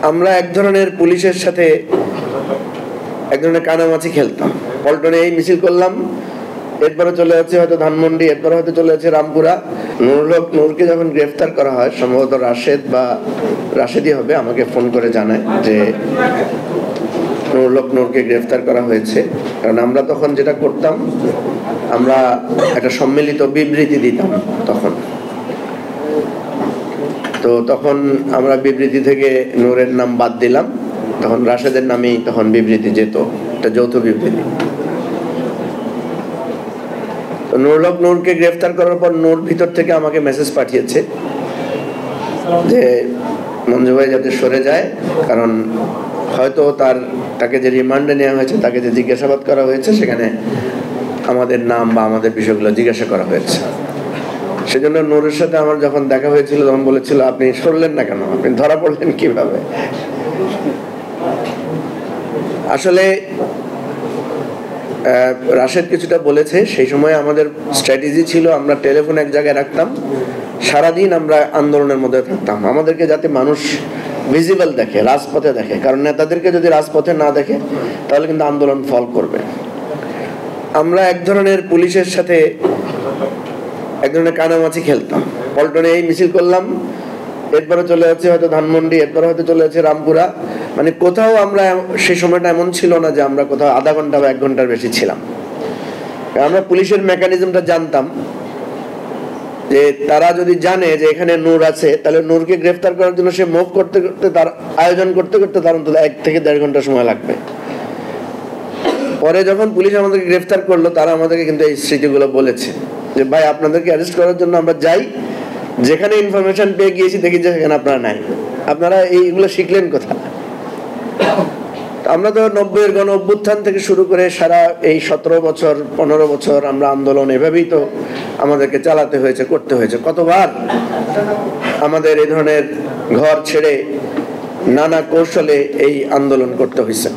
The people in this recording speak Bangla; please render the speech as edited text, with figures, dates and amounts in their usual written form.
আমরা এক ধরনের পুলিশের সাথে এক ধরনের কানামাছি খেলতাম। পল্টনে এই মিছিল করলাম, এরপরে চলে যাচ্ছে হয়তো ধানমন্ডি, এরপরে হয়তো চলে যাচ্ছে রামপুরা। নুরুল হক নূরকে যখন গ্রেফতার করা হয়, সম্ভবত রাশেদই হবে, আমাকে ফোন করে জানায় যে নুরুল হক নূরকে গ্রেফতার করা হয়েছে। কারণ আমরা তখন যেটা করতাম, আমরা একটা সম্মিলিত বিবৃতি দিতাম তখন আমরা বিবৃতি থেকে নূরের নাম বাদ দিলাম, তখন রাশেদের নামেই তখন বিবৃতি যেত, একটা যৌথ বিবৃতি। নুরুল হক নূরকে গ্রেফতার করার পর নূর ভিতর থেকে আমাকে মেসেজ পাঠিয়েছে যে মঞ্জু ভাই যাতে সরে যায়, কারণ হয়তো তাকে যে রিমান্ডে নেওয়া হয়েছে, তাকে যে জিজ্ঞাসাবাদ করা হয়েছে, সেখানে আমাদের নাম বা আমাদের বিষয়গুলো জিজ্ঞাসা করা হয়েছে। সেজন্য নূরের সাথে আমার যখন দেখা হয়েছিল, তখন বলেছিল আপনি সরলেন না কেন, আপনি ধরা পড়লেন কিভাবে? আসলে রাশেদ কিছুটা বলেছে, সেই সময় আমাদের স্ট্র্যাটেজি ছিল আমরা টেলিফোন এক জায়গায় রাখতাম, সারাদিন আমরা আন্দোলনের মধ্যে থাকতাম, আমাদেরকে যাতে মানুষ ভিজিবল দেখে, রাজপথে দেখে। কারণ নেতাদেরকে যদি রাজপথে না দেখে, তাহলে কিন্তু আন্দোলন ফল করবে। আমরা এক ধরনের পুলিশের সাথে এক ধরনের কানামাছি খেলতাম। পল্টনে এই মিছিল করলাম, এরপরে চলে যাচ্ছে হয়তো ধানমন্ডি, এরপরে হয়তো চলে যাচ্ছে রামপুরা। মানে কোথাও আমরা সেই সময়টা এমন ছিল না যে আমরা কোথাও আধা ঘন্টা বা 1 ঘন্টার বেশি ছিলাম। আমরা পুলিশের মেকানিজমটা জানতাম যে তারা যদি জানে যে এখানে নূর আছে, তাহলে নূরকে গ্রেফতার করার জন্য সে মুভ করতে করতে, তার আয়োজন করতে করতে তার অন্তত 1 থেকে 1.5 ঘন্টা সময় লাগবে। পরে যখন পুলিশ আমাদেরকে গ্রেফতার করলো, তারা আমাদেরকে কিন্তু এই স্মৃতিগুলো বলেছে যে ভাই আপনাদেরকে অ্যারেস্ট করার জন্য আমরা যাই, যেখানে ইনফরমেশন পেয়ে গিয়েছি দেখি যে সেখানে আপনারা নাই, আপনারা এইগুলো শিখলেন কোথায়? আমরা তো 90-এর গণ অভ্যুত্থান থেকে শুরু করে সারা এই 17 বছর 15 বছর আমরা আন্দোলন এভাবেই তো আমাদেরকে চালাতে হয়েছে, করতে হয়েছে। কতবার আমাদের এই ধরনের ঘর ছেড়ে নানা কৌশলে এই আন্দোলন করতে হয়েছে।